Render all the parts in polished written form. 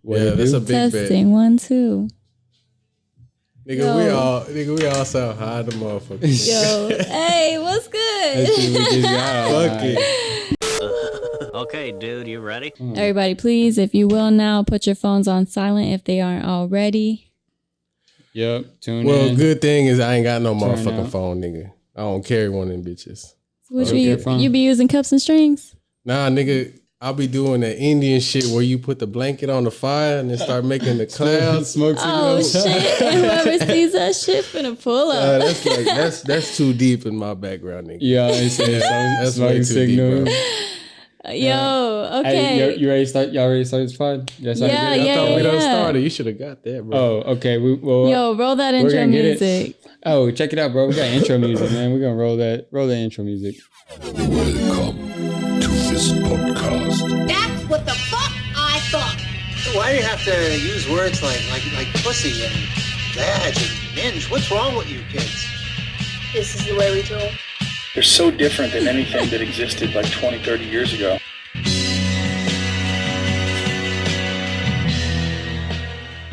Yeah, that's a big Testing, 1, 2. Nigga, we all sound high the motherfucker. Yo, hey, what's good? Fuck it. Okay, dude, you ready? Everybody, please, if you will now, put your phones on silent if they aren't already. Yep, tune in. Well, good thing is I ain't got no Turn motherfucking out. phone, nigga. I don't carry one of them bitches. What you be using cups and strings? Nah, nigga, I'll be doing that Indian shit where you put the blanket on the fire and then start making the clouds. Smoke Oh shit! And whoever sees that shit finna pull up. That's too deep in my background, nigga. Yeah, it's That's way too deep, bro. Yo, okay. Hey, you ready to start? Y'all ready to start this pod? Yeah, I thought we done started. You should have got that, bro. Oh, okay. Yo, roll that intro music. Oh, check it out, bro. We got intro music, man. We're gonna roll that intro music. Welcome to this podcast. That's what the fuck I thought. Why do you have to use words like pussy and vag and minge? What's wrong with you kids? This is the way we talk. They're so different than anything that existed like 20, 30 years ago.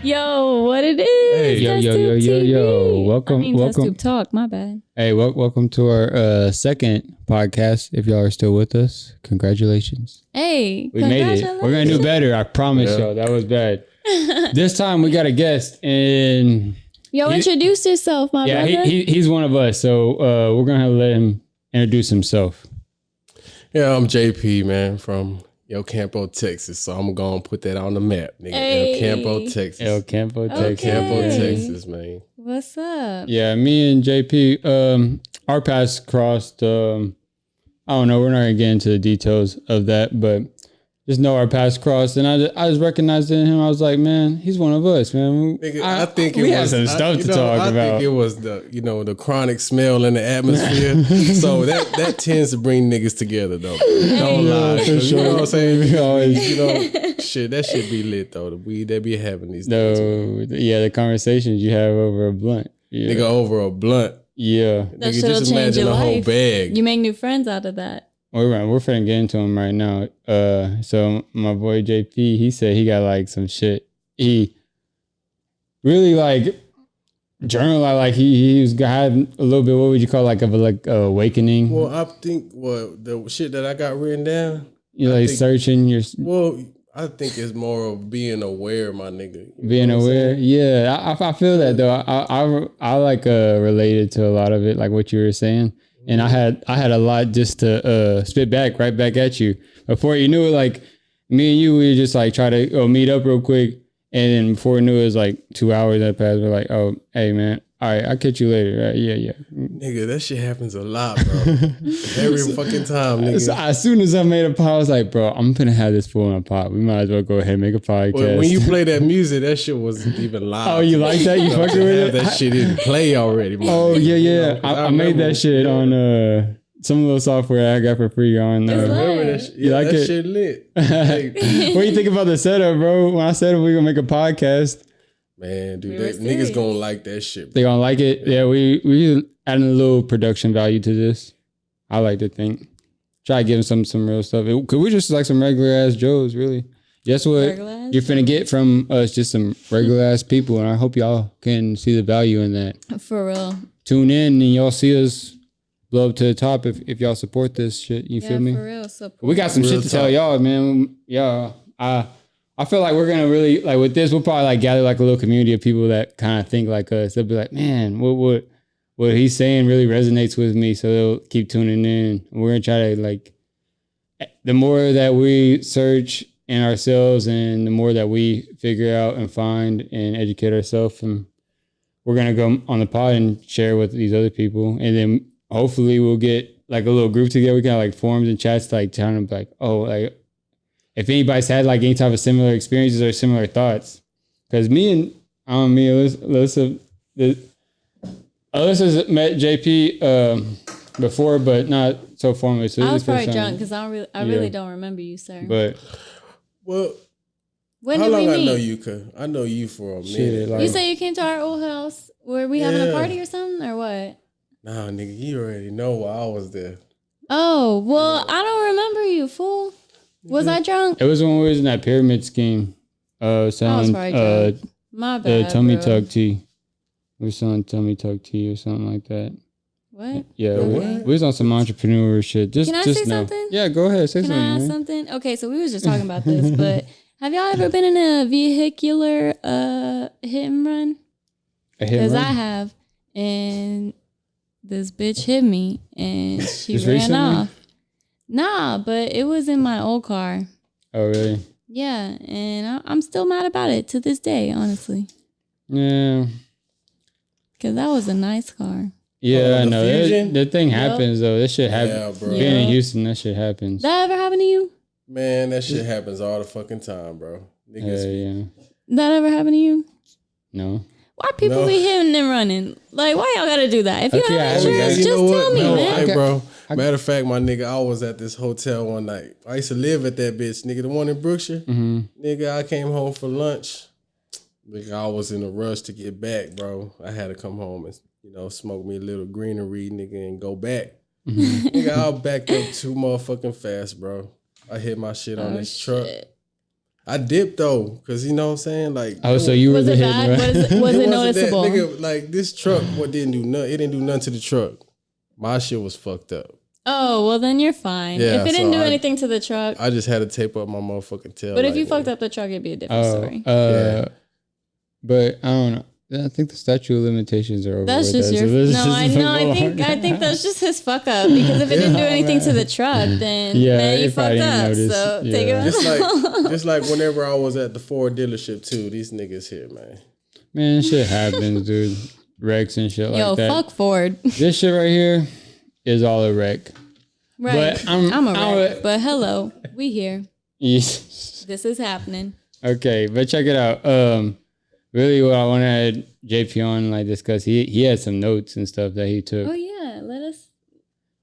Yo, what it is? Hey. Yo. Welcome. Test Tube Talk, my bad. Hey, welcome to our second podcast. If y'all are still with us, congratulations. Hey, We made it. We're gonna do better. I promise y'all. That was bad. This time we got a guest, and Yo, introduce yourself, my brother. he's one of us. So we're gonna let him introduce himself. Yeah, I'm JP, man, from El Campo, Texas. So I'm going to put that on the map, nigga. Hey. El Campo, Texas. El Campo, Texas. El Campo, Texas, man. What's up? Yeah, me and JP, our paths crossed. I don't know. We're not gonna get into the details of that, but just know our paths crossed, and I just recognized in him. I was like, man, he's one of us, man. Nigga, I think we had some stuff to talk about. I think it was the chronic smell in the atmosphere. So that tends to bring niggas together, though. Don't lie. For sure. You know what I'm saying? We always, Shit, that shit be lit, though. The weed they be having these days. the conversations you have over a blunt. Yeah. Nigga, over a blunt. Yeah. That Nigga, shit'll just change imagine your a whole life. bag. You make new friends out of that. We're finna get into him right now. So my boy JP, he said he got like some shit. He really like journal. Like he had a little bit. What would you call like awakening? Well, I think the shit that I got written down. You like searching your. Well, I think it's more of being aware, my nigga. Being aware, yeah. I feel that though. I like related to a lot of it, like what you were saying. And I had a lot just to spit right back at you. Before you knew it, like me and you, we just like try to meet up real quick. And then before we knew it was like 2 hours that passed. We're like, oh, hey man, all right, I'll catch you later. Right? Yeah. Nigga, that shit happens a lot, bro. Every fucking time, nigga. So as soon as I made a pod, I was like, bro, I'm gonna have this fool on a pod. We might as well go ahead and make a podcast. When you play that music, that shit wasn't even live. Oh, you like that? You fucking with it? That shit didn't play already. Oh, nigga. yeah. You know, I made that shit on some little software I got for free on. I remember that shit. You like that it? shit lit. What do you think about the setup, bro? When I said we gonna make a podcast, Man, dude, We were niggas serious. gonna like that shit, bro. they gonna like it. Yeah, we adding a little production value to this. I like to think. Try to give them some real stuff. Cause we're just like some regular ass Joes, really. That's what Regular ass you're finna get from us, just some regular ass people, and I hope y'all can see the value in that. For real. Tune in and y'all see us blow up to the top if y'all support this shit. You feel me? For real. Support. We got some Real shit to tell talk. y'all, man. Yeah, I feel like we're gonna really like with this. We'll probably like gather like a little community of people that kind of think like us. They'll be like, man, what he's saying really resonates with me. So they'll keep tuning in. We're gonna try to like the more that we search in ourselves and the more that we figure out and find and educate ourselves, and we're gonna go on the pod and share with these other people, and then hopefully we'll get like a little group together. We can have like forums and chats to like tell them like, oh, like if anybody's had like any type of similar experiences or similar thoughts. Because me and Alyssa Alyssa's met JP before, but not so formally. So I was this is the probably first time. drunk because I really don't remember you, sir. But Well, when how did long we I meet? know you? Cause I know you for a minute. Shit, like- You say you came to our old house. Were we having a Yeah. party or something or what? Nah, nigga, you already know why I was there. Oh, well, I don't remember you, fool. Was I drunk? it was when we was in that pyramid scheme. Selling probably drunk. My the bad, tummy bro. tuck tea. We're selling tummy tuck tea or something like that. What? Yeah, Okay. we was on some entrepreneur shit. Just Can I just say now. something? Yeah, go ahead. Say Can something. I ask Man. something? Okay, so we was just talking about this, but have y'all ever been in a vehicular hit and run? A hit and Because I run? have, and this bitch hit me, and she Just ran recently? off. Nah, but it was in my old car. Oh, really? Yeah, and I'm still mad about it to this day, honestly. Yeah. Because that was a nice car. Yeah, I the know. Fusion? That thing happens, though. That shit happens. Yeah, bro. Being in Yeah. Houston, that shit happens. That ever happened to you? Man, that shit happens all the fucking time, bro. Niggas Yeah. That ever happened to you? No. Why people No. be hitting and running? Like, why y'all gotta do that? If you Okay, have I insurance, haven't just tell me, no, man. hey, bro. Matter of fact, my nigga, I was at this hotel one night. I used to live at that bitch, nigga, the one in Brookshire. Mm-hmm. Nigga, I came home for lunch. Nigga, I was in a rush to get back, bro. I had to come home and, smoke me a little greenery, nigga, and go back. Mm-hmm. Nigga, I backed up too motherfucking fast, bro. I hit my shit on this truck. I dipped though, cause you know what I'm saying, like. Oh, so you were Was the it hit bad? and run. Was it wasn't noticeable? That, nigga, like this truck, didn't do nothing. It didn't do nothing to the truck. My shit was fucked up. Oh, well then you're fine. Yeah, if it didn't so do anything to the truck, I just had to tape up my motherfucking tail. but if light, you nigga. fucked up the truck, it'd be a different story. Yeah. But I don't know. I think the statute of limitations are over. That's with just that, your. so this No, is I know. I think that's just his fuck up because if it didn't do anything to the truck, then Yeah, man, you if I fucked didn't up. notice, So yeah. take it. Just like whenever I was at the Ford dealership too, these niggas here, man. Man, shit happens, dude. Wrecks and shit Yo, like that. fuck Ford. This shit right here is all a wreck. Right. But I'm a wreck. But hello, we here. Yes. This is happening. Okay, but check it out. Really, what I want to add JP on like discuss. He had some notes and stuff that he took. Oh yeah, let us.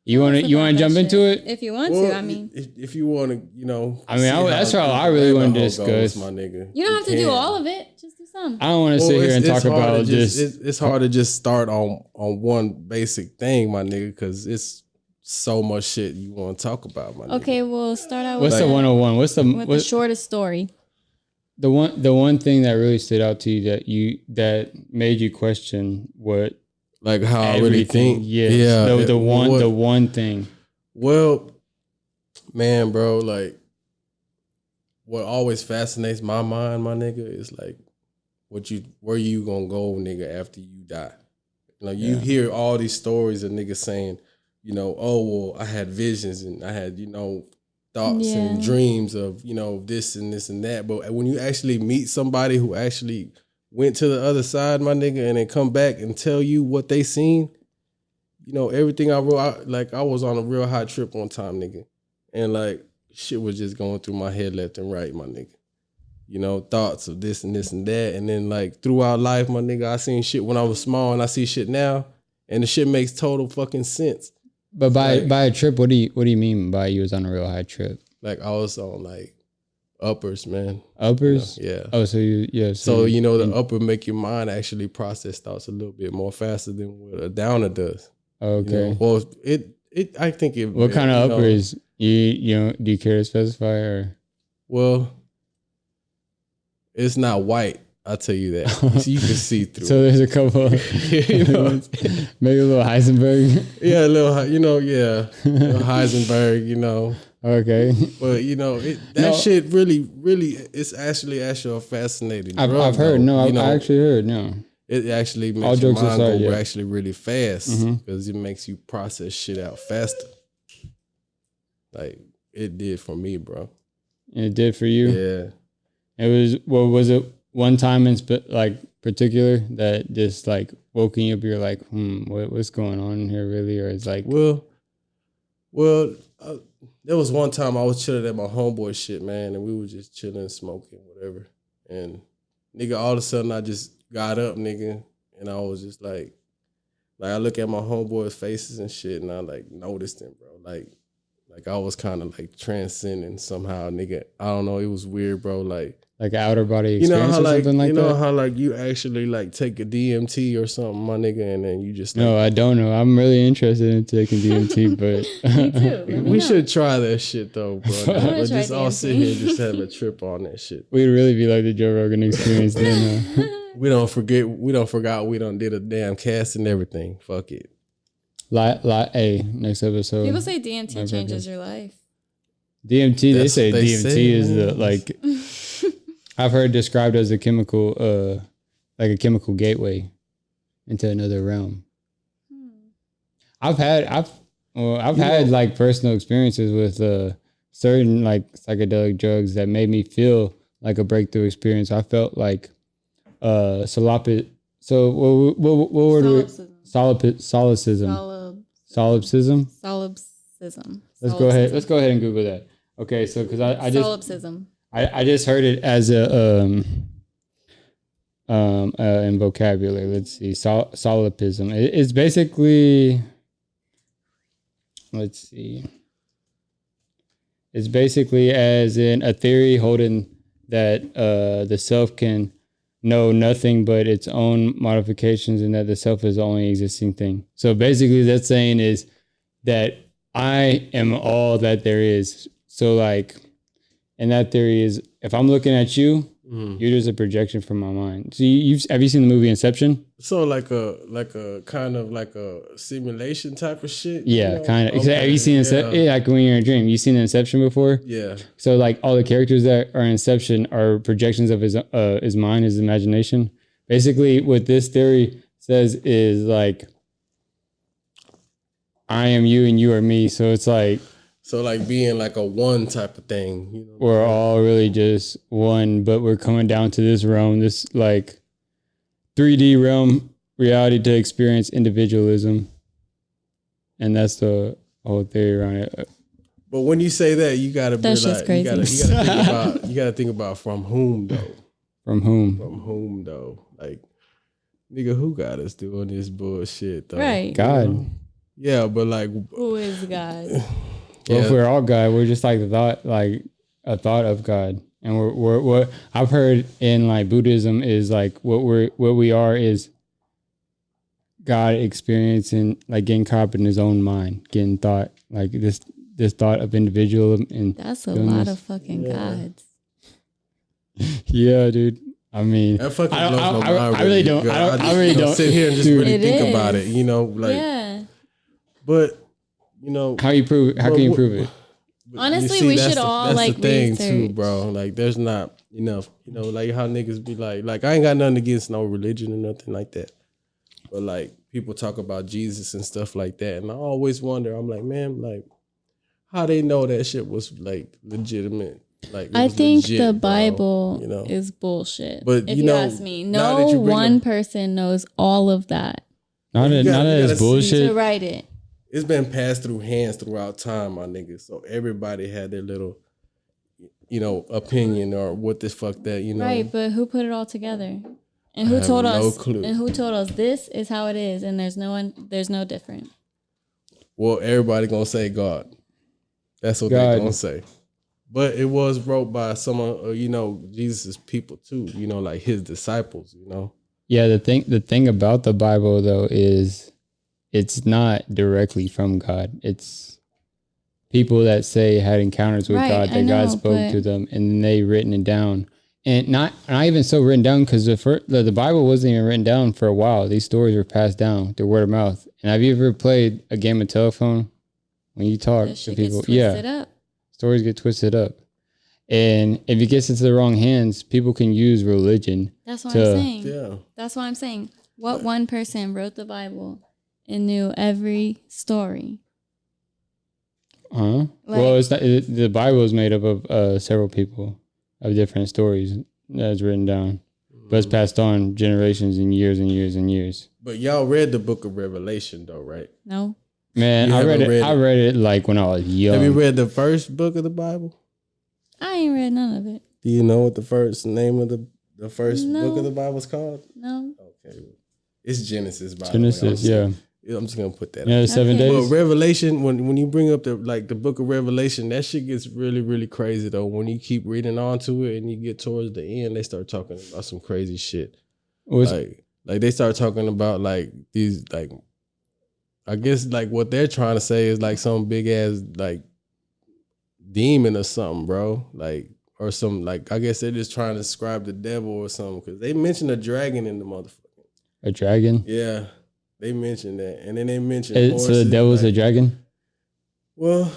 You want to jump into it? If you want Well, to, I mean, if you want to, I mean, that's all I really want to discuss. my nigga. you don't have to do all of it. Just do some. I don't want to sit here and talk about this. It's hard to just start on one basic thing, my nigga, because it's so much shit you want to talk about, my nigga. Okay, we'll start out What's with the 101? What's the shortest story. the one thing that really stood out to you that made you question what Like how I really everything? think. Yes. Yeah. The one thing. Well, man, bro, like what always fascinates my mind, my nigga, is like where you gonna go, nigga, after you die. You hear all these stories of niggas saying, oh well, I had visions and I had, thoughts and dreams of, this and this and that. But when you actually meet somebody who actually went to the other side, my nigga, and then come back and tell you what they seen, everything I wrote, I was on a real high trip one time, nigga. And like shit was just going through my head left and right, my nigga. Thoughts of this and this and that. And then like throughout life, my nigga, I seen shit when I was small and I see shit now. And the shit makes total fucking sense. But by a trip, what do you mean by you was on a real high trip? Like I was on like uppers, man. Uppers? Yeah. Oh, so So the upper make your mind actually process thoughts a little bit more faster than what a downer does. Okay. Well, I think it. What kind of uppers? You do you care to specify or? Well, it's not white. I'll tell you that. You can see through. So there's a couple. Maybe a little Heisenberg. Yeah, a little. Little Heisenberg. Okay. But shit really, it's actually a fascinating. I've heard. No, I actually heard. No. It actually makes All your jokes mind aside, go yeah. actually really fast because it makes you process shit out faster. Like it did for me, bro. It did for you. Yeah. It was. What was it? One time in particular that just like woken you up. You're like, what's going on here, really? Or it's like, well, there was one time I was chilling at my homeboy shit, man, and we were just chilling, smoking, whatever. And nigga, all of a sudden I just got up, nigga, and I was just like I look at my homeboys' faces and shit, and I like noticed them, bro. Like Like I was kind of like transcending somehow, nigga. I don't know. It was weird, bro. Like outer body you know experience how or like something like you know that. how like you actually like take a DMT or something, my nigga, and then you just like, No, I don't know. I'm really interested in taking DMT, but Me too. Let me we know. should try that shit though, bro. wanna But try just all DMT. sit here and just have a trip on that shit. we'd really be like the Joe Rogan experience then. We don't forgot we done did a damn cast and everything. Fuck it. Hey, next episode. People say DMT My changes purpose. your life. DMT. They That's say what they DMT say, is the man. like. I've heard described as a chemical, like a chemical gateway into another realm. I've had like personal experiences with certain like psychedelic drugs that made me feel like a breakthrough experience. I felt like solipsism. So what word? Solipsism. Solipsism. Let's go ahead. Let's go ahead and Google that. Okay, so because I just Solipsism. I just heard it as a in vocabulary. Let's see, solipsism. It's basically, let's see. It's basically as in a theory holding that the self can know nothing but its own modifications, and that the self is the only existing thing. So basically, that's saying is that I am all that there is. So like. And that theory is, if I'm looking at you, you're just a projection from my mind. So have you seen the movie Inception? So like a kind of like a simulation type of shit. Yeah, you know? kind of. Okay, Have you seen Inception? Yeah, like when you're in a dream. You seen Inception before? Yeah. So like all the characters that are in Inception are projections of his mind, his imagination. Basically, what this theory says is like, I am you and you are me. So it's like. So like being like a one type of thing, you know. We're all really just one, but we're coming down to this realm, this like 3D realm reality to experience individualism. And that's the whole theory around it. But when you say that, you gotta be That's just like, crazy. you gotta think about from whom though. From whom? From whom though? Like, nigga, who got us doing this bullshit though? Right. God. Yeah, but like, Who is God? Well, yeah. if we're all God, we're just like a thought of God. And we're what I've heard in like Buddhism is like what we are is God experiencing, like getting caught up in his own mind, getting thought, like this thought of individualism. And That's a lot of fucking gods. yeah, dude. I mean, that fucking blows my mind. I really don't. I really don't sit here and just Dude. really It think about is. it. You know, like, Yeah. but you know, How you prove it? How can you prove it? Honestly, we should all, that's like, the thing too, research. bro. Like, there's not enough. You know, like how niggas be like I ain't got nothing against no religion or nothing like that. But like people talk about Jesus and stuff like that, and I always wonder. I'm like, man, like how they know that shit was like legitimate. Like it I was think legit, the bro, Bible you know? is bullshit. But, if you you know, ask me, now that no you bring one up- person knows all of that Not You that gotta it's see- to bullshit. write it. It's been passed through hands throughout time, my nigga. So everybody had their little, you know, opinion or what this fuck that, you know. Right, but who put it all together? And I who have told no us? clue. And who told us this is how it is, and there's no different. Well, everybody gonna say God. That's what God. they gonna say. But it was wrote by someone, you know, Jesus' people too. You know, like his disciples. You know. Yeah, the thing about the Bible though is it's not directly from God. It's people that say had encounters with Right, God, I that God know, spoke to but- them, and then they written it down. And not even so written down because the Bible wasn't even written down for a while. These stories were passed down through word of mouth. And have you ever played a game of telephone when you talk That to shit people? gets twisted up. Stories get twisted up. And if it gets into the wrong hands, people can use religion. That's what to- I'm saying. Yeah. That's what I'm saying. What one person wrote the Bible and knew every story? Well, it's not, the Bible is made up of several people of different stories that's written down, but it's passed on generations and years and years and years. But y'all read the book of Revelation though, right? No. Man, You I read haven't it. read I it? read it like when I was young. Have you read the first book of the Bible? I ain't read none of it. Do you know what the first name of the first No. book of the Bible is called? No. Okay, it's Genesis. By Genesis? the way. Yeah. I'm just gonna put that. You know, out. 7 Okay. But days. Revelation, when you bring up the book of Revelation, that shit gets really, really crazy though. When you keep reading on to it and you get towards the end, they start talking about some crazy shit. Like they start talking about like these like, I guess like what they're trying to say is like some big ass like demon or something, bro. Like or some like I guess they're just trying to describe the devil or something because they mentioned a dragon in the motherfucker. A dragon. Yeah, they mentioned that, and then they mentioned So horses, the devil's like, a dragon. Well,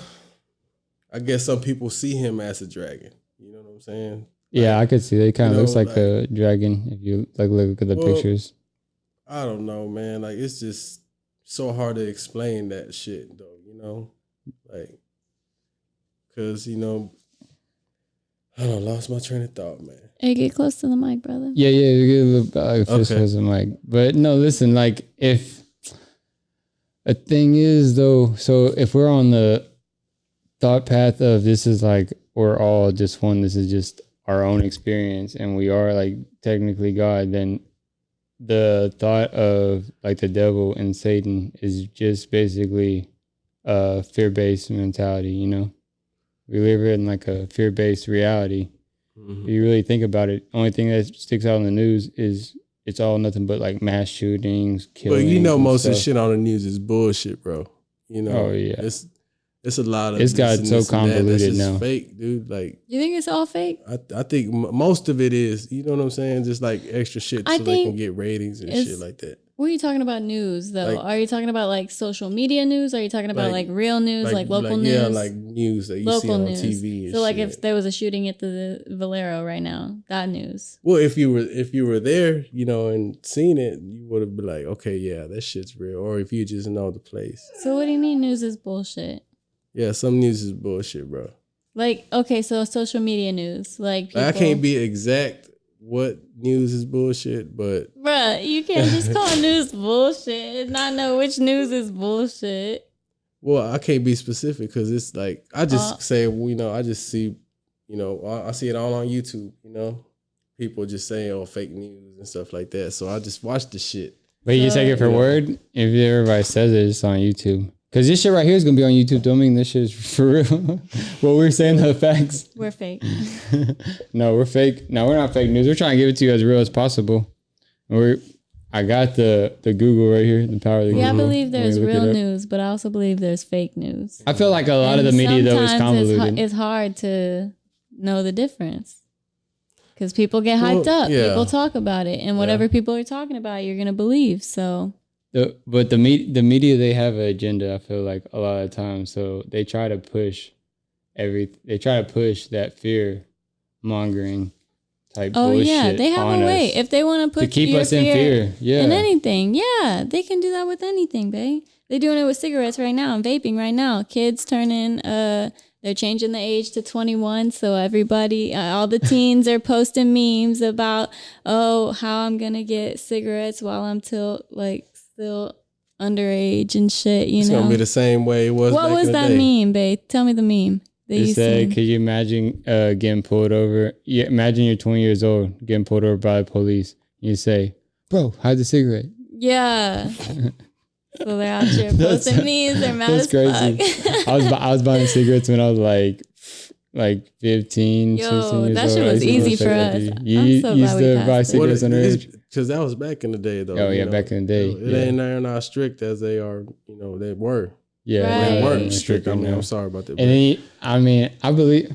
I guess some people see him as a dragon. You know what I'm saying? Yeah, I could see. It kind of looks like like- a dragon if you like look at the Well, pictures. I don't know, man. Like it's just so hard to explain that shit, though. You know, like because I don't know, lost my train of thought, man. Hey, get close to the mic, brother. Yeah, you get a little like Okay. I'm like, but no, listen, like if a thing is though, so if we're on the thought path of this is like we're all just one, this is just our own experience, and we are like technically God, then the thought of like the devil and Satan is just basically a fear-based mentality, you know? We live in like a fear-based reality. If you really think about it, only thing that sticks out in the news is it's all nothing but like mass shootings, But killings. you know, and most of the stuff. shit on the news is bullshit, bro. You know, Oh, yeah. it's a lot of It's this got and so this and that. That's convoluted just now. fake, dude. Like You think it's all fake? I think most of it is. You know what I'm saying? Just like extra shit I so they can think get ratings and it's- shit like that. What are you talking about news though? Like- are you talking about like social media news? Are you talking about like real news, like local news? Yeah, like news that you see local on news. TV. And So like shit. if there was a shooting at the Valero right now, that news. Well, if you were there, and seen it, you would have been like, okay, yeah, that shit's real. Or if you just know the place. So what do you mean news is bullshit? Yeah, some news is bullshit, bro. Like, okay, so social media news. Like people, I can't be exact what news is bullshit, but Bruh, you can't just call news bullshit and not know which news is bullshit. well, I can't be specific because it's like I just say, I just see, I see it all on YouTube. People just saying fake news and stuff like that. So I just watch the shit. But you take it for word if everybody says it, it's on YouTube. Because this shit right here is going to be on YouTube. Don't mean this shit is for real. What we're saying are the facts. We're fake. No, we're fake. No, we're not fake news. We're trying to give it to you as real as possible. I got the Google right here, the power of the Google. Yeah, I believe there's Let me look it real up. news, but I also believe there's fake news. I feel like a lot of the And media, though, is sometimes convoluted. It's hard to know the difference. Because people get hyped up. yeah. People talk about it. And whatever people are talking about, you're going to believe. So But the media, they have an agenda, I feel like, a lot of times. So they try to push that fear mongering type bullshit. yeah, they have on a way. us If they want to put to keep your us in fear. Yeah. in anything, yeah, they can do that with anything, babe. They're doing it with cigarettes right now and vaping right now. Kids turning, they're changing the age to 21. So everybody, all the teens are posting memes about, how I'm going to get cigarettes while I'm still underage and shit, It's gonna be the same way it was. What back was in the that day. meme, babe? Tell me the meme that It you said, seen. could you imagine getting pulled over? Yeah, imagine you're 20 years old, getting pulled over by the police. You say, bro, hide the cigarette. Yeah. So they're out here That's- posting memes. They're mad That's as crazy. fuck. I was buying cigarettes when I was like 15, Yo, 16 years that old. shit I was used to easy go for check us. ID. I'm You so used glad we to passed buy it. cigarettes underage? Because that was back in the day, though. Oh, yeah, back in the day, It yeah. ain't they're not strict as they are. They were. Yeah, Right. They Yeah, weren't yeah, strict. now. I'm sorry about that. And then, I believe,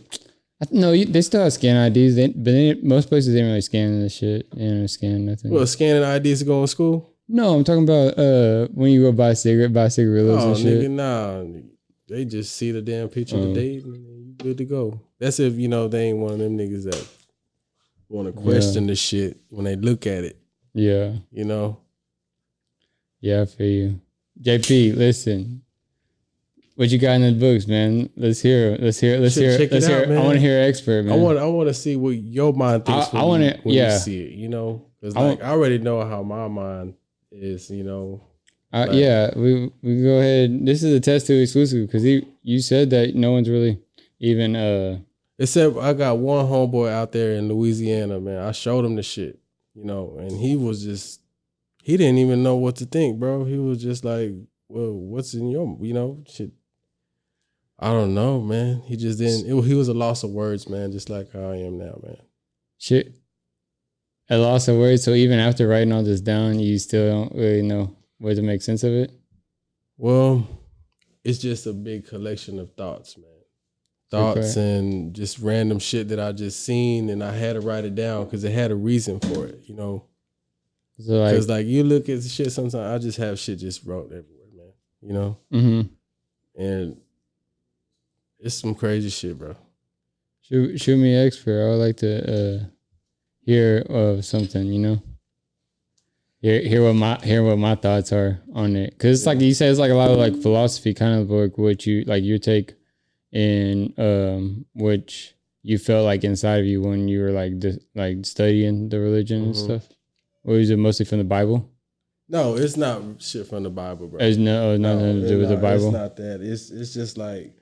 they still have scan IDs. Most places ain't really scanning this shit. They ain't really scanning nothing. well, scanning IDs to go in school. No, I'm talking about when you go buy cigarillos Oh, and shit. nigga, nah. They just see the damn picture of the date and you good to go. That's if they ain't one of them niggas that want to question the shit when they look at it. Yeah. Yeah, I feel you. JP, listen. What you got in the books, man? Let's hear. Check it out, man. I want to hear an expert, man. I want to see what your mind thinks I wanna- when yeah. you see it, because I already know how my mind is, Yeah, we can go ahead. This is a test tube exclusive because you said that no one's really even Except I got one homeboy out there in Louisiana, man. I showed him the shit, and he was just he didn't even know what to think, bro. He was just like, well, what's in your, shit. I don't know, man. He just didn't. He was a loss of words, man. Just like how I am now, man. Shit. A loss of words. So even after writing all this down, you still don't really know where to make sense of it? Well, it's just a big collection of thoughts, man. Thoughts and just random shit that I just seen, and I had to write it down because it had a reason for it, So because like you look at shit sometimes, I just have shit just wrote everywhere, man. Mm-hmm. And it's some crazy shit, bro. Shoot me an expert. I would like to hear of something, Hear what my thoughts are on it. Cause it's like you said, it's like a lot of like philosophy, kind of like what you like your take in which you felt like inside of you when you were like studying the religion and stuff. Or is it mostly from the Bible? No, it's not shit from the Bible, bro. There's nothing to do with the Bible. It's not that. It's just like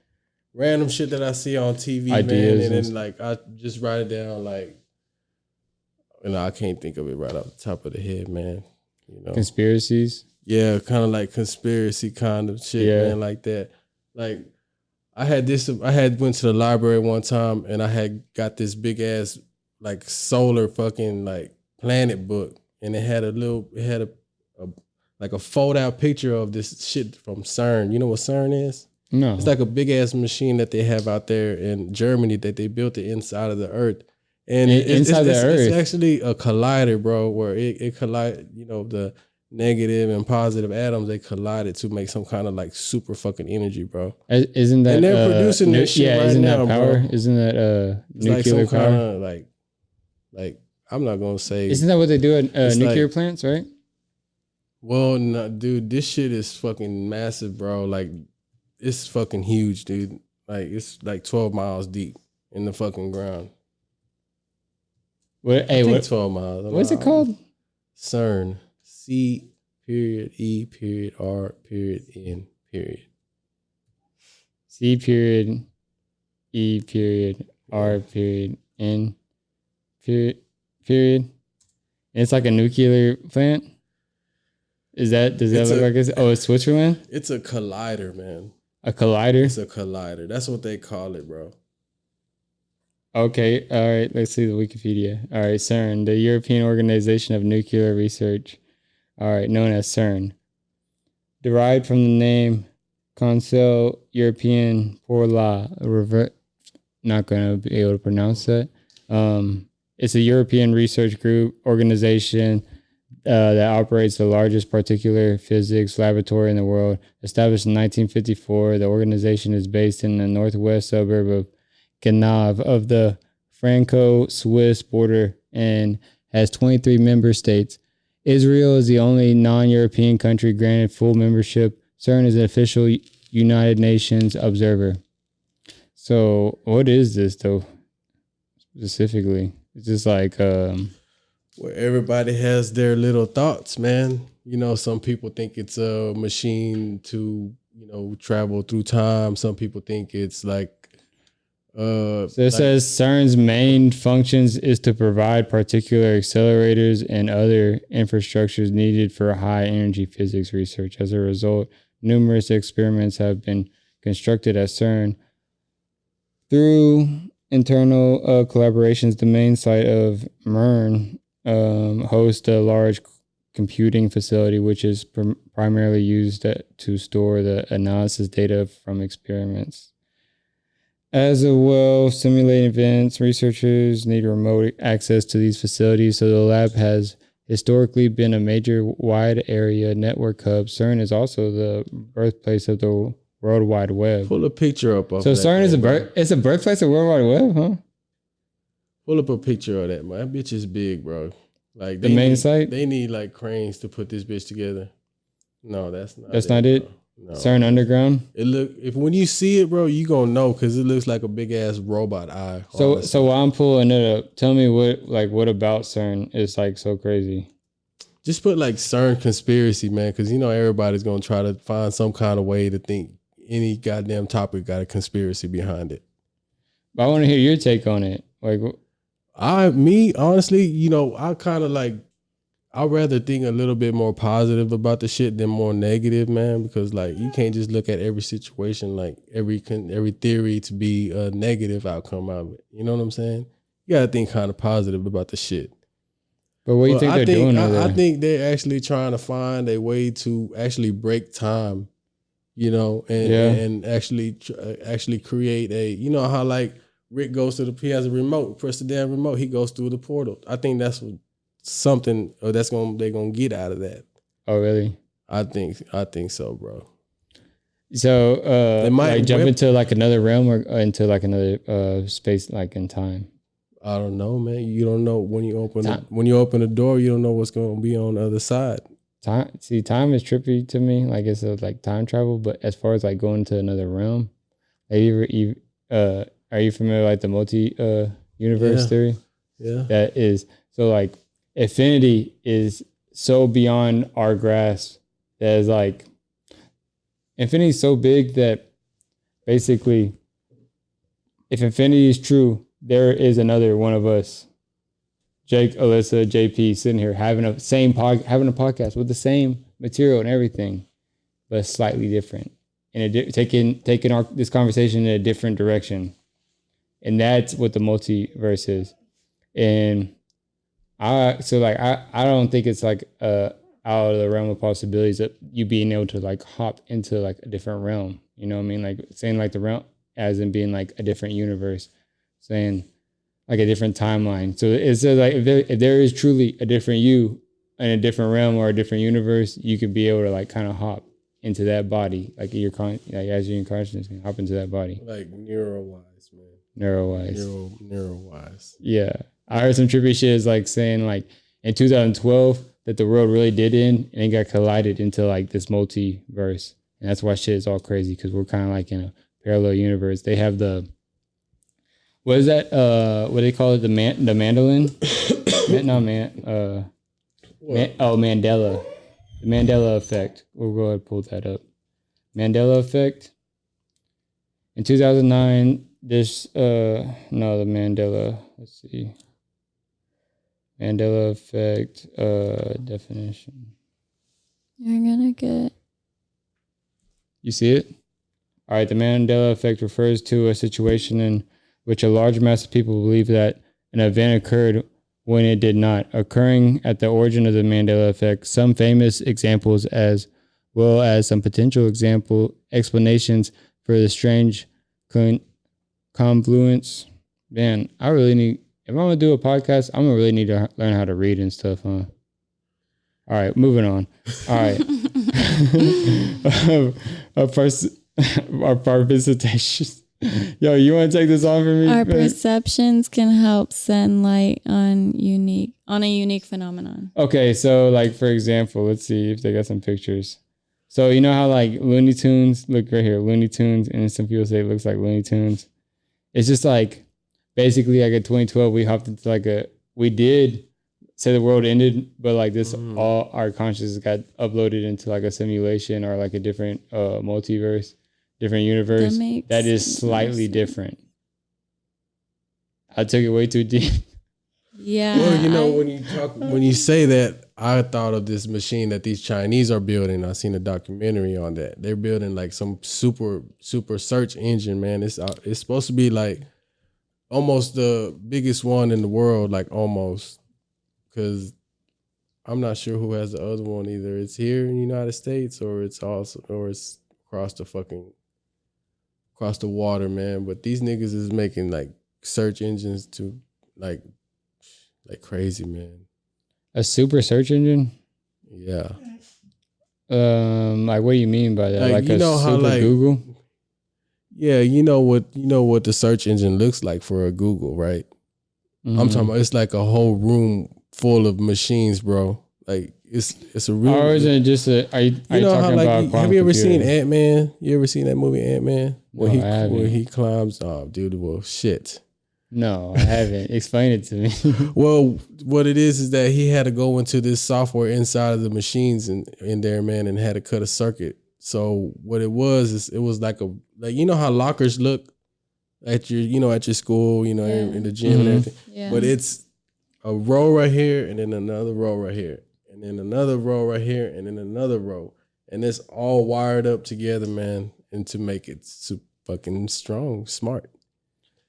random shit that I see on TV, Ideas, man, and then like I just write it down, like, I can't think of it right off the top of the head, man. Conspiracies. Yeah, kind of like conspiracy kind of shit, man, like that. Like I had went to the library one time and I had got this big ass like solar fucking like planet book, and it had a fold out picture of this shit from CERN. You know what CERN is? No. It's like a big ass machine that they have out there in Germany that they built the inside of the earth. And it's actually a collider, bro, where it collide, the negative and positive atoms, they collided to make some kind of like super fucking energy, bro. Isn't that, and they're producing this shit right now, power? bro. Isn't that nuclear like some power? Kind of like I'm not gonna say. Isn't that what they do at nuclear plants, right? Well, no, dude, this shit is fucking massive, bro. Like, it's fucking huge, dude. Like, it's like 12 miles deep in the fucking ground. What? Hey, what? 12 miles. What's it called? CERN. C.E.R.N. C.E.R.N. Period. It's like a nuclear plant. Does that look like it's Switzerland? It's a collider, man. A collider? It's a collider. That's what they call it, bro. Okay, all right. Let's see the Wikipedia. All right, CERN, the European Organization of Nuclear Research. All right, known as CERN. Derived from the name Conseil Européen pour la Recherche. Not going to be able to pronounce that. It's a European research group organization that operates the largest particular physics laboratory in the world. Established in 1954, the organization is based in the northwest suburb of Genève of the Franco-Swiss border and has 23 member states. Israel is the only non-European country granted full membership. CERN is an official United Nations observer. So what is this, though, specifically? It's just like... where everybody has their little thoughts, man. Some people think it's a machine to, travel through time. Some people think it's like... So it says CERN's main functions is to provide particular accelerators and other infrastructures needed for high energy physics research. As a result, numerous experiments have been constructed at CERN. Through internal collaborations, the main site of MERN hosts a large computing facility, which is primarily used to store the analysis data from experiments. As well, simulating events, researchers need remote access to these facilities, so the lab has historically been a major wide area network hub. CERN is also the birthplace of the World Wide Web. Pull a picture up of so that. So CERN is it's a birthplace of World Wide Web, huh? Pull up a picture of that, man. That bitch is big, bro. Like the main site? They need like cranes to put this bitch together. No, that's not. That's not it. Bro. No. CERN underground. When you see it, bro, you gonna know because it looks like a big ass robot eye. So while I'm pulling it up, tell me what about CERN is like so crazy. Just put like CERN conspiracy, man, because everybody's gonna try to find some kind of way to think any goddamn topic got a conspiracy behind it. But I want to hear your take on it. Like, honestly, I kind of like I'd rather think a little bit more positive about the shit than more negative, man. Because like you can't just look at every situation like every theory to be a negative outcome out of it. You know what I'm saying? You gotta think kind of positive about the shit. But what do you think they're doing over there? I think they're actually trying to find a way to actually break time, you know, and actually create a, you know how like Rick goes to he has a remote, press the damn remote, he goes through the portal. I think that's something they're gonna get out of that. Oh, really? I think so, bro. So they might like jump into like another realm or into like another space, like in time. I don't know, man. You don't know when you open the door. You don't know what's going to be on the other side. Time is trippy to me. Like it's like time travel. But as far as like going to another realm, like are you familiar with like the multi universe theory? Yeah. That is so like infinity is so beyond our grasp that is like infinity is so big that basically, if infinity is true, there is another one of us, Jake, Alyssa, JP, sitting here having a podcast with the same material and everything, but slightly different, and taking this conversation in a different direction, and that's what the multiverse is. And I don't think it's like out of the realm of possibilities that you being able to like hop into like a different realm. You know what I mean? Like saying like the realm as in being like a different universe. Saying like a different timeline. So it's like if there is truly a different you in a different realm or a different universe, you could be able to like kind of hop into that body, like as you're in consciousness, can hop into that body. Like neuro-wise, man. Neuro-wise. Yeah, I heard some trippy shit is like saying like in 2012 that the world really did end and it got collided into like this multiverse, and that's why shit is all crazy because we're kind of like in a parallel universe. They have what is that? What do they call it? The mandolin? Mandela. The Mandela effect. We'll go ahead and pull that up. Mandela effect. In 2009, the Mandela. Let's see. Mandela effect definition. You're gonna get. You see it? All right. The Mandela effect refers to a situation in which a large mass of people believe that an event occurred when it did not, occurring at the origin of the Mandela effect. Some famous examples as well as some potential explanations for the strange confluence. Man, I really need, if I'm going to do a podcast, I'm going to really need to learn how to read and stuff, huh? All right, moving on. All right. Our visitations. Yo, you want to take this on for me? Our perceptions can help send light on a unique phenomenon. Okay, so like for example, let's see if they got some pictures. So you know how like Looney Tunes, look right here, Looney Tunes, and some people say it looks like Looney Tunes. It's just like basically like in 2012 we hopped into we did say the world ended, but like this all our consciousness got uploaded into like a simulation or like a different multiverse. Different universe that is slightly different. I took it way too deep. Yeah. Well, you know, when you say that, I thought of this machine that these Chinese are building. I seen a documentary on that. They're building like some super search engine, man. It's supposed to be like almost the biggest one in the world, like almost, because I'm not sure who has the other one either. It's here in the United States or it's across the water, man. But these niggas is making like search engines to like crazy, man. A super search engine? Yeah. Like what do you mean by that? Like you a know how super like Google? Yeah, you know what the search engine looks like for a Google, right? Mm-hmm. I'm talking about it's like a whole room full of machines, bro. Like it's a real. Or is it just are you know how like have you ever seen computer? Ant-Man? You ever seen that movie Ant-Man? Where No, he climbs? Oh, dude, well, shit. No, I haven't. Explain it to me. Well, what it is that he had to go into this software inside of the machines in there, man, and had to cut a circuit. So what it was is it was like you know how lockers look at your school, in the gym and everything. Yeah. But it's a row right here and then another row right here. and then another row right here, and then another row, and it's all wired up together, man, and to make it super fucking strong, smart.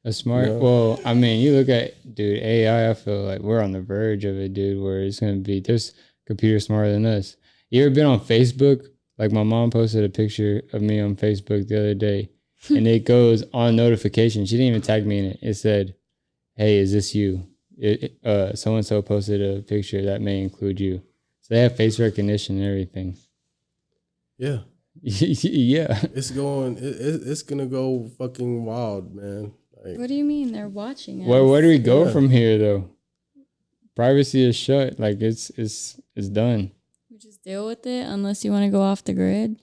A smart. Yeah. Well, I mean, you look at, dude, AI. I feel like we're on the verge of it, dude. Where it's gonna be there's computers smarter than us. You ever been on Facebook? Like my mom posted a picture of me on Facebook the other day, and it goes on notification. She didn't even tag me in it. It said, "Hey, is this you? So and so posted a picture that may include you." So they have face recognition and everything. Yeah, Yeah. it's going. It's gonna go fucking wild, man. Like, What do you mean they're watching us? Where do we go Yeah. from here, though? Privacy is shut. Like it's done. We just deal with it unless you want to go off the grid.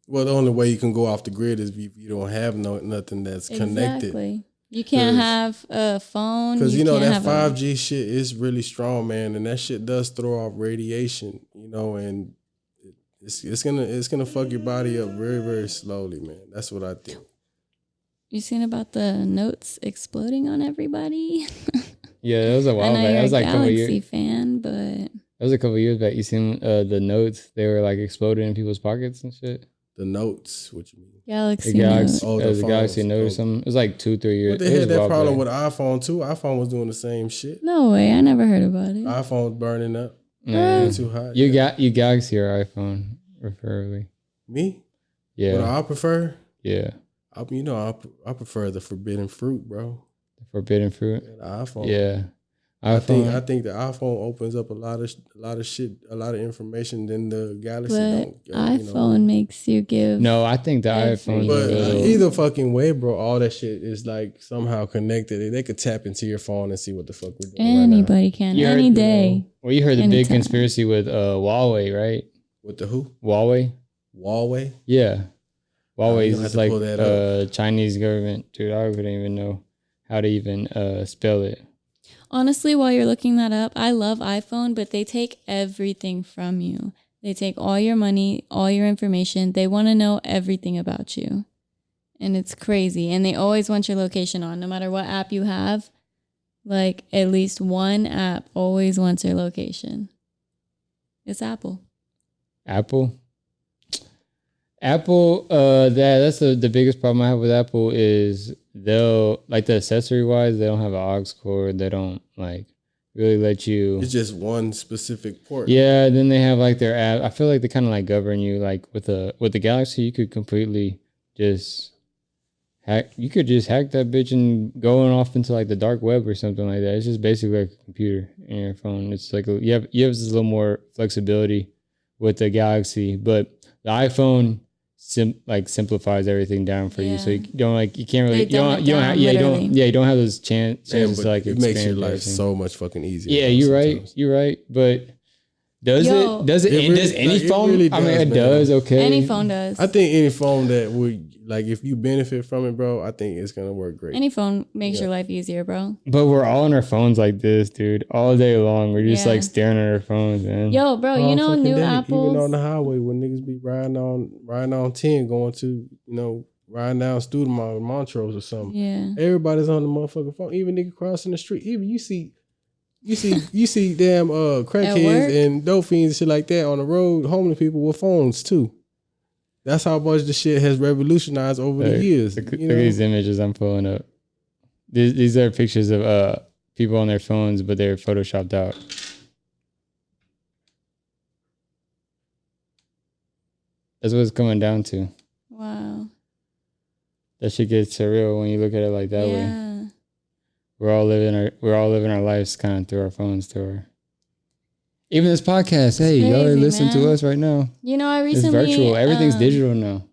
well, the only way you can go off the grid is if you don't have nothing that's connected. Exactly. You can't have a phone. Because you know can't that have 5G shit is really strong, man, and that shit does throw off radiation, you know, and it's gonna fuck your body up very, very slowly, man. That's what I think. You seen about the notes exploding on everybody? Yeah, that was a I while know back. you're That was a like a couple Galaxy years. fan, but That was a couple years back. You seen the notes? They were like exploding in people's pockets and shit. The notes, what you mean? Galaxy The Galaxy, Note. Oh, the the Galaxy phones. Note Oh. or something. It was like 2-3 years. But they It was had a that while problem back. with iPhone too. iPhone was doing the same shit. No way, I never heard about it. iPhone's burning up. Nah, Too hot. you yeah. got you Galaxy or iPhone, preferably. Me? Yeah, What I prefer? yeah. I prefer the forbidden fruit, bro. The forbidden fruit. The iPhone. Yeah, I iPhone. think the iPhone opens up a lot of shit, a lot of information than the Galaxy But don't. iPhone makes you give. No, I think the iPhone. But Yeah. either fucking way, bro, all that shit is like somehow connected. They could tap into your phone and see what the fuck we're doing. Anybody can. You heard, Any you day. Well, you heard the big Anytime. conspiracy with Huawei, right? With the who? Huawei. Huawei? Yeah. Huawei you don't have is to like pull that up. Chinese government. Dude, I wouldn't even know how to even spell it. Honestly, while you're looking that up, I love iPhone, but they take everything from you. They take all your money, all your information. They want to know everything about you. And it's crazy. And they always want your location on, no matter what app you have. Like, at least one app always wants your location. It's Apple. Apple. That's the biggest problem I have with Apple is they'll like the accessory wise, they don't have an aux cord. They don't like really let you. It's just one specific port. Yeah, then they have like their app. I feel like they kind of like govern you. Like with the Galaxy, you could completely just hack. You could just hack that bitch and going off into like the dark web or something like that. It's just basically like a computer in your phone. It's like you have this little more flexibility with the Galaxy, but the iPhone simplifies everything down for you. So you don't you can't really They dumb it down, you literally. don't have those chances Man, to but like it makes your experience life everything. so much fucking easier. Yeah, bro, you're sometimes. right. You're right. But does Yo. it? Does it? It really- does any like, it phone? really I mean, does, it man. does. Okay. Any phone does. I think any phone that would like if you benefit from it, bro, I think it's gonna work great. Any phone makes your life easier, bro. But we're all on our phones like this, dude, all day long. We're just Yeah. like staring at our phones, man. Yo, bro, you know fucking new day. Even Apples. on the highway when niggas be riding on 10 going to, riding down Student Mall, Montrose or something. Yeah. Everybody's on the motherfucking phone. Even nigga crossing the street. Even you see damn crackheads work? and dope fiends and shit like that on the road, homeless people with phones too. That's how much the shit has revolutionized over the years. Look at you know? these images I'm pulling up. These are pictures of people on their phones, but they're photoshopped out. That's what it's coming down to. Wow. That shit gets surreal when you look at it like that way. Yeah. We're all living our lives kind of through our phones, through our. Even this podcast, hey, y'all are crazy, listening to man. us right now. You know, I It's recently virtual. Everything's digital now.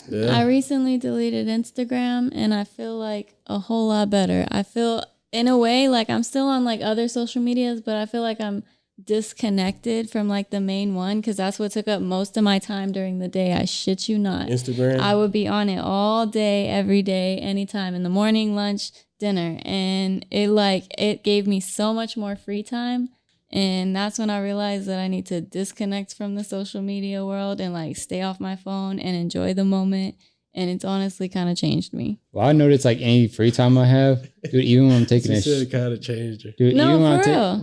Yeah. I recently deleted Instagram and I feel like a whole lot better. I feel in a way like I'm still on like other social medias, but I feel like I'm disconnected from like the main one because that's what took up most of my time during the day. I shit you not. Instagram. I would be on it all day, every day, anytime, in the morning, lunch, dinner. And it gave me so much more free time. And that's when I realized that I need to disconnect from the social media world and like stay off my phone and enjoy the moment And it's honestly kind of changed me. Well, I noticed like any free time I have, dude, even when I'm taking a shit. It kind of changed her. Dude, No,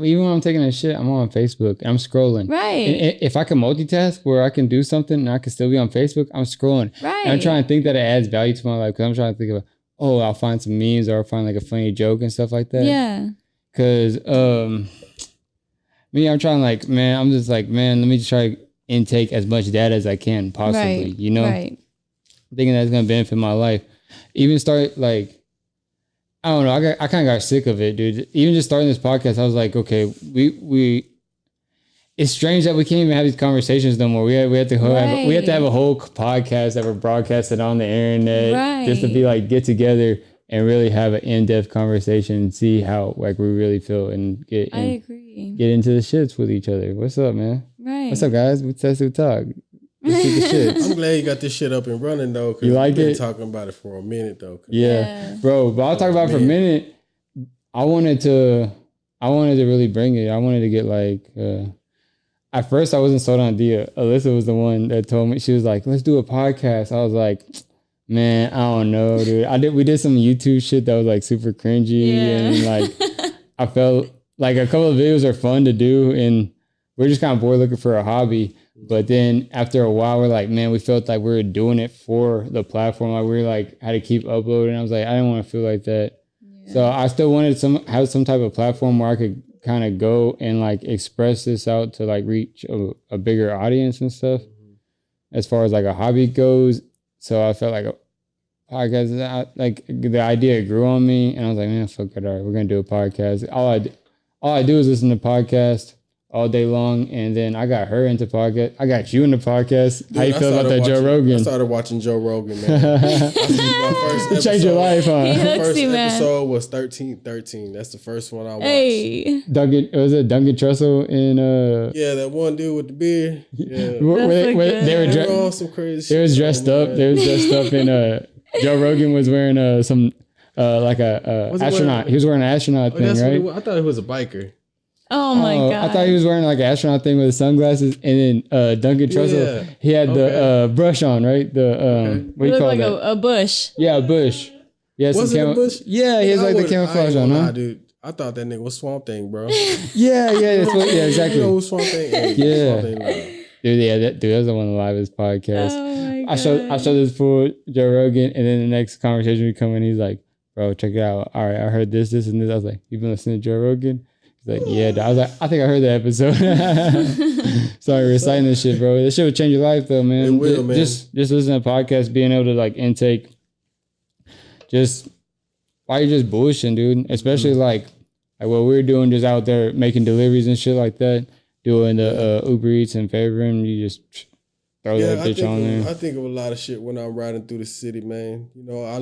even when I'm taking a shit, I'm on Facebook and I'm scrolling. Right. And if I can multitask where I can do something and I can still be on Facebook, I'm scrolling. Right. And I'm trying to think that it adds value to my life because I'm trying to think of, I'll find some memes or I'll find like a funny joke and stuff like that. Yeah. Because me, I'm trying like, man, I'm just like, man, let me just try to intake as much data as I can possibly, Right. you know? Right. Thinking that's going to benefit my life. Even start like, I don't know. I kind of got sick of it, dude. Even just starting this podcast, I was like, okay, it's strange that we can't even have these conversations no more. We have to have a whole podcast that we're broadcasting on the internet just to be like, get together and really have an in-depth conversation and see how like we really feel and get into the shits with each other. What's up, man? Right. What's up, guys? We test to talk. Let's do the shits. I'm glad you got this shit up and running though. You like we've been it? talking about it for a minute though. Yeah, bro. But I'll talk about it for a minute. I wanted to really bring it. I wanted to get like. At first, I wasn't sold on idea. Alyssa was the one that told me. She was like, "Let's do a podcast." I was like, "Man, I don't know, dude." We did some YouTube shit that was like super cringy and like I felt like a couple of videos are fun to do, and we're just kind of bored looking for a hobby. But then after a while, we're like, man, we felt like we were doing it for the platform. Like we were like, had to keep uploading. I was like, I didn't want to feel like that. Yeah. So I still wanted have some type of platform where I could kind of go and like express this out to like reach a bigger audience and stuff as far as like a hobby goes. So I felt like a podcast, like the idea grew on me and I was like, man, fuck it. All right, we're going to do a podcast. All I do is listen to podcasts all day long, and then I got her into podcast. I got you into podcast. Dude, how you feel about that Joe Rogan? I started watching Joe Rogan, man. My first changed your life, huh? He hooks first you, man. episode was 1313. That's the first one I watched. Hey, Duncan Trussell in yeah, that one dude with the beard. Yeah, they were all some crazy shit. They was dressed up. They was dressed up in Joe Rogan was wearing some like a astronaut. He was wearing an astronaut thing, right? I thought he was a biker. oh my god! I thought he was wearing like an astronaut thing with the sunglasses, and then Duncan Trussell, he had the brush on, right? The what do you call like that? a bush. Yeah, a bush. Yeah, Was it a bush? Yeah, he has like the camouflage on, huh? Dude, I thought that nigga was Swamp Thing, bro. Yeah, exactly. You know who Swamp Thing is? Yeah. Swamp Thing, like. Dude, that was the one of the livest podcast. Oh my I showed this fool Joe Rogan, and then the next conversation we come in, he's like, "Bro, check it out. All right, I heard this, and this." I was like, "You been listening to Joe Rogan?" He's like, "Yeah." I was like, "I think I heard the episode." Sorry, reciting this shit, bro. This shit would change your life, though, man. It will, man. Just listening to podcasts, being able to like intake, just why you're just bullshitting, dude. Especially like what we're doing, just out there making deliveries and shit like that. Doing the Uber Eats and favoring, you just throw that bitch on there. I think of a lot of shit when I'm riding through the city, man. You know, I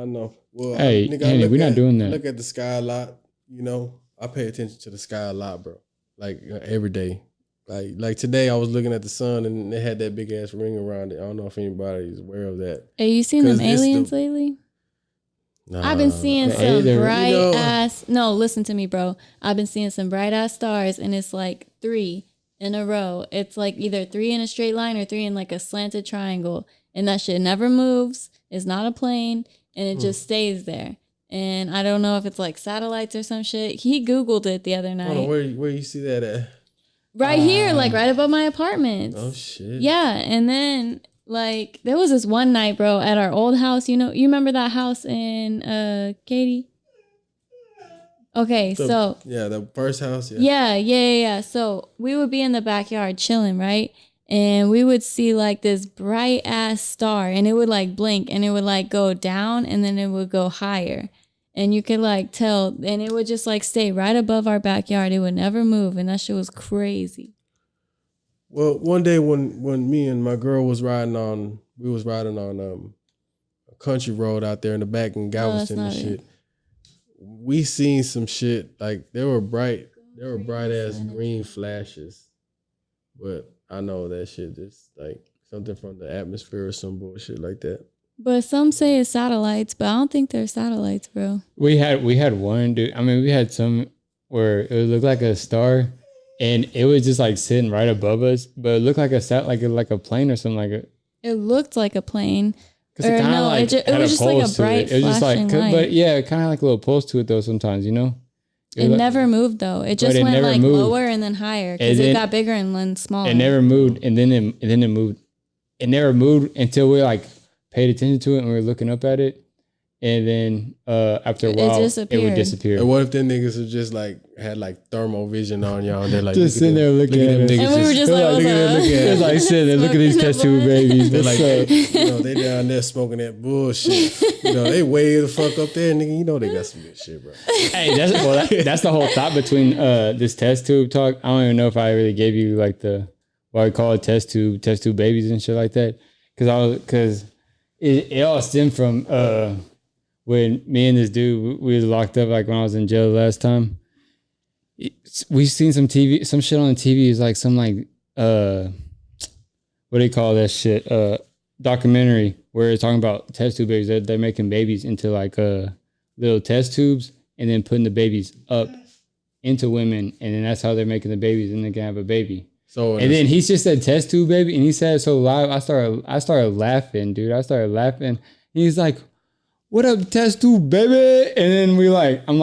know. Well, hey, we're not doing that. I look at the sky a lot. You know, I pay attention to the sky a lot, bro. Like every day. Like today, I was looking at the sun and it had that big ass ring around it. I don't know if anybody's aware of that. Hey, you seen them aliens lately? Nah, I've been seeing some bright ass. No, listen to me, bro. I've been seeing some bright ass stars, and it's like 3 in a row. It's like either 3 in a straight line or 3 in like a slanted triangle, and that shit never moves. It's not a plane, and it just stays there. And I don't know if it's like satellites or some shit. He Googled it the other night. Hold on, where you see that at? Right here, like right above my apartment. Oh shit. Yeah, and then. Like, there was this one night, bro, at our old house. You know, you remember that house in Katy? Okay, Yeah, the first house, yeah. Yeah. So we would be in the backyard chilling, right? And we would see like this bright ass star, and it would like blink, and it would like go down, and then it would go higher. And you could like tell, and it would just like stay right above our backyard. It would never move, and that shit was crazy. Well, one day when me and my girl was riding on a country road out there in the back in Galveston and shit. We seen some shit like there were bright ass green flashes, but I know that shit just like something from the atmosphere or some bullshit like that. But some say it's satellites, but I don't think they're satellites, bro. We had one, dude. I mean, we had some where it would look like a star. And it was just like sitting right above us, but it looked like a plane or something like it. It looked like a plane. Because it kind of like it had was a just like a pulse to bright it. It was just like, flashing light. but yeah, it kind of like a little pulse to it though. Sometimes, you know. It never moved though. It just went like moved. lower and then higher because it got bigger and then smaller. It never moved, and then it moved. It never moved until we like paid attention to it and we were looking up at it. And then after a while, it would disappear. And what if them niggas was just like had like thermal vision on y'all and they're like just sitting there looking at it. And we were just like, it's like sitting there, look at these test tube babies. They're like, you know, they down there smoking that bullshit. You know, they way the fuck up there, nigga. You know they got some good shit, bro. Hey, that's the whole thought between this test tube talk. I don't even know if I really gave you like why we call it test tube babies and shit like that. Because it all stemmed from when me and this dude, we was locked up like when I was in jail last time. We seen some shit on the TV. It's like some like what do you call that shit? Documentary where it's talking about test tube babies. They're making babies into like little test tubes and then putting the babies up into women, and then that's how they're making the babies, and they can have a baby. So and then he just said test tube baby, and he said it so loud. I started laughing, dude. I started laughing. He's like, "What up, test tube baby?" And then I'm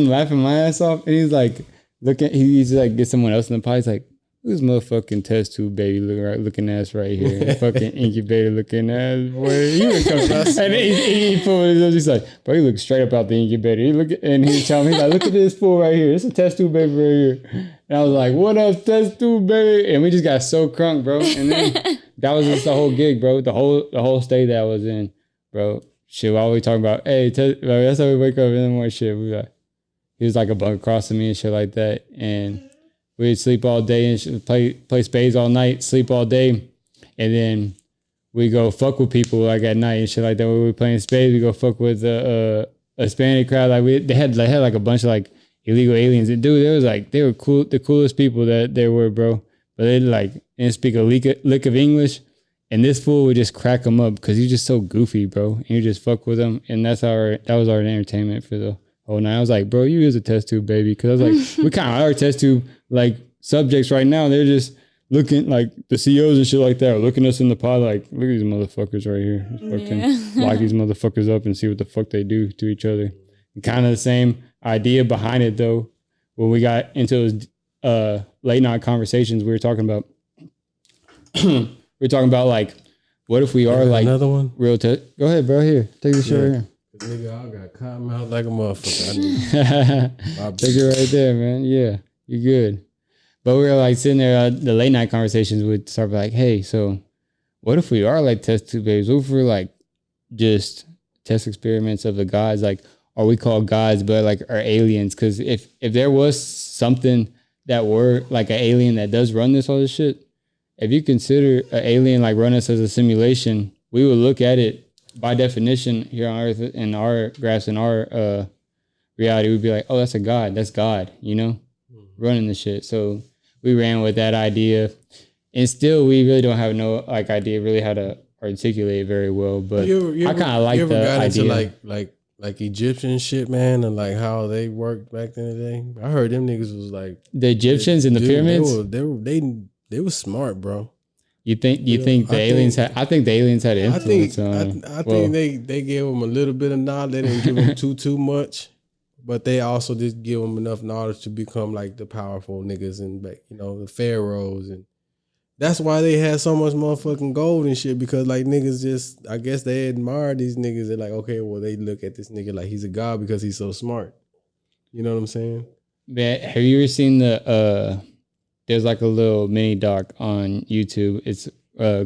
laughing my ass off, and he's like, he's like, get someone else in the pod. He's like, "Who's motherfucking test tube baby looking ass right here? Fucking incubator looking ass boy." And he pulled it up. He's like, "Bro, he looks straight up out the incubator." And he's telling me, he's like, "Look at this fool right here. It's a test tube baby right here." And I was like, "What up, test tube baby?" And we just got so crunk, bro. And then that was just the whole gig, bro. The whole stay that I was in, bro. Shit, while we talking about, hey, that's how we wake up in the morning. Shit, he was like a bunk across from me and shit like that, and we'd sleep all day and play spades all night, sleep all day, and then we go fuck with people like at night and shit like that. When we were playing spades, we go fuck with a Hispanic crowd. Like they had like a bunch of like illegal aliens, and dude, they were cool, the coolest people that there were, bro. But they didn't speak a lick of English. And this fool would just crack him up because he's just so goofy, bro. And you just fuck with him. And that was our entertainment for the whole night. I was like, bro, you is a test tube baby. Because I was like, we kind of are test tube like subjects right now. They're just looking like the CEOs and shit like that are looking us in the pod like, look at these motherfuckers right here. Just fucking lock these motherfuckers up and see what the fuck they do to each other. And kind of the same idea behind it though. When we got into those late night conversations, we were talking about we're talking about like, what if we are like another one? Real test? Go ahead, bro. Here, take this shit right here. Nigga, I got cotton mouth like a motherfucker. Take it right there, man. Yeah, you're good. But we were like sitting there, the late night conversations would start like, hey, so what if we are like test tube babies? What if we're like just test experiments of the gods? Like, are we called gods, but like are aliens? Because if there was something that were like an alien that does run all this shit, if you consider an alien like run us as a simulation, we would look at it by definition here on Earth in our graphs in our reality. We'd be like, oh, that's a god. That's God, you know, running the shit. So we ran with that idea, and still we really don't have no like idea really how to articulate it very well. But I kind of like the idea. Into like Egyptian shit, man, and like how they worked back in the day. I heard them niggas was like the Egyptians in the pyramids. They were smart, bro. You think the aliens had? I think the aliens had influence on them. I think they gave them a little bit of knowledge. They didn't give them too much, but they also did give them enough knowledge to become like the powerful niggas and the pharaohs, and that's why they had so much motherfucking gold and shit, because like niggas just, I guess they admire these niggas. They're like, okay, well they look at this nigga like he's a god because he's so smart. You know what I'm saying? Man, have you ever seen the there's like a little mini doc on YouTube. It's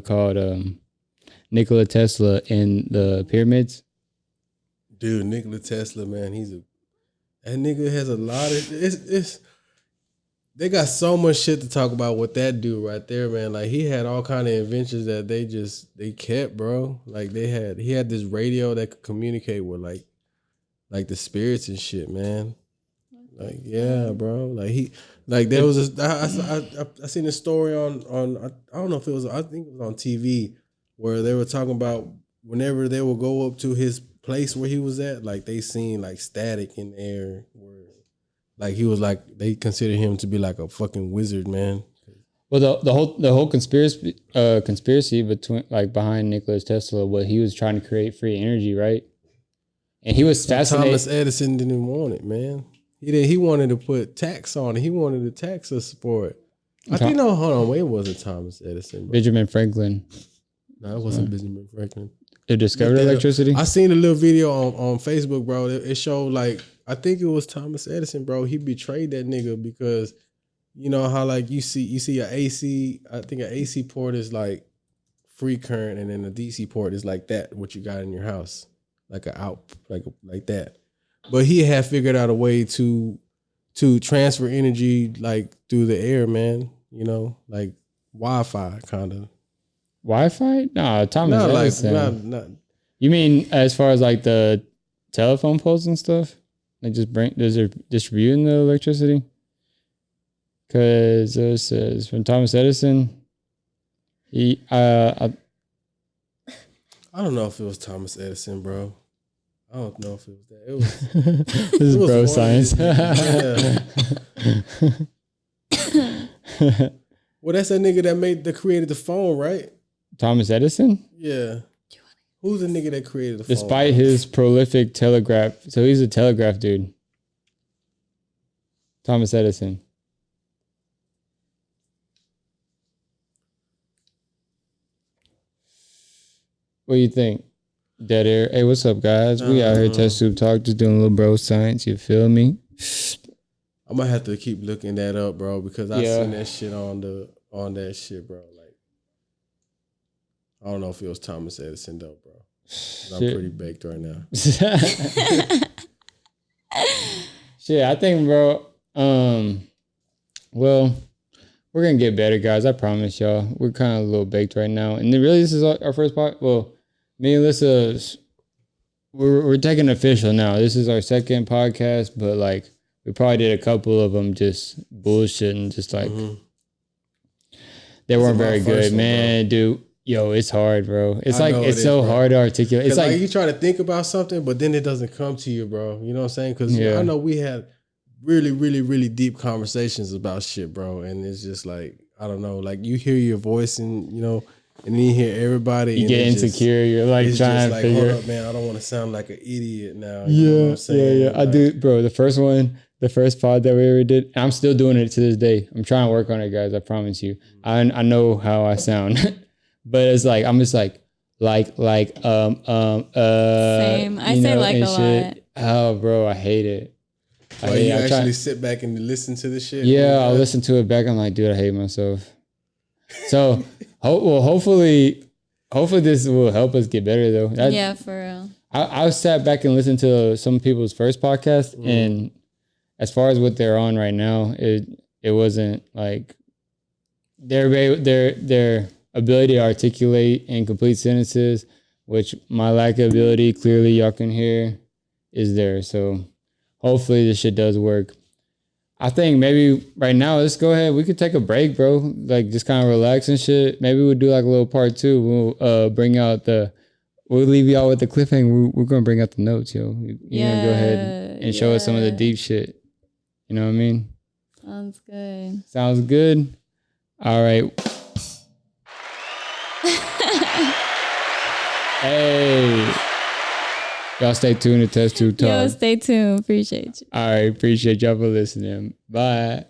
called Nikola Tesla in the Pyramids. Dude, Nikola Tesla, man, that nigga has a lot of they got so much shit to talk about with that dude right there, man. Like he had all kind of inventions that they kept, bro. Like he had this radio that could communicate with like the spirits and shit, man. Like, yeah, bro. Like there was I seen a story on I don't know if it was, I think it was on TV, where they were talking about whenever they would go up to his place where he was at, like they seen like static in the air, where like he was like, they consider him to be like a fucking wizard, man. Well, the whole conspiracy between like behind Nikola Tesla, what he was trying to create free energy, right? And he was fascinated. Thomas Edison didn't want it, man. He wanted to put tax on it. He wanted to tax us for it. Hold on, wait, it wasn't Thomas Edison, bro. Benjamin Franklin. No, it wasn't Benjamin Franklin. It discovered electricity. I seen a little video on Facebook, bro. It showed like I think it was Thomas Edison, bro. He betrayed that nigga because you know how like you see an AC. I think an AC port is like free current, and then a DC port is like that. What you got in your house, like a out, like that. But he had figured out a way to transfer energy like through the air, man. You know, like Wi-Fi kind of. Wi-Fi? No, Thomas Edison. Not. You mean as far as like the telephone poles and stuff? Like just distributing the electricity? Because it says from Thomas Edison, he I don't know if it was Thomas Edison, bro. I don't know if it was that. It was. This is bro science. Well, that's that nigga that created the phone, right? Thomas Edison? Yeah. Who's the nigga that created the phone? Despite his prolific telegraph, so he's a telegraph dude. Thomas Edison. What do you think? Dead air. Hey, what's up, guys? We out here Test Tube Talk, just doing a little bro science. You feel me? I might have to keep looking that up, bro, because I seen that shit on that shit, bro. Like, I don't know if it was Thomas Edison though, bro. I'm pretty baked right now. Shit, I think, bro. Well, we're gonna get better, guys. I promise y'all. We're kind of a little baked right now, and really, this is our first part. Well, me and Alyssa, we're taking official now. This is our second podcast, but like we probably did a couple of them just bullshitting, just like they weren't very good, man, dude. Yo, it's hard, bro. It's like it's so hard to articulate. It's like you try to think about something, but then it doesn't come to you, bro. You know what I'm saying? Because I know we had really, really, really deep conversations about shit, bro. And it's just like, I don't know, like you hear your voice and, you know, and then you hear everybody. You get insecure. You're like trying to figure. Hold up, man. I don't want to sound like an idiot now. You know what I'm saying? Yeah. Like, I do, bro. The first pod that we ever did, I'm still doing it to this day. I'm trying to work on it, guys. I promise you. I know how I sound. But it's like I'm just like Same. I say like a lot. Oh, bro, I hate it. You actually sit back and listen to the shit? Yeah, I'll listen to it back. I'm like, dude, I hate myself. So, hopefully this will help us get better, though. Yeah, for real. I sat back and listened to some people's first podcast, and as far as what they're on right now, it wasn't like their ability to articulate and complete sentences, which my lack of ability, clearly y'all can hear, is there. So hopefully this shit does work. I think maybe right now, let's go ahead. We could take a break, bro. Like just kind of relax and shit. Maybe we'll do like a little part 2. We'll we'll leave y'all with the cliffhanger. We're going to bring out the notes, yo. You're going to go ahead and show us some of the deep shit. You know what I mean? Sounds good. Sounds good. All right. Hey, y'all stay tuned to Test Tube Talk. Yo, stay tuned. Appreciate you. All right, appreciate y'all for listening. Bye.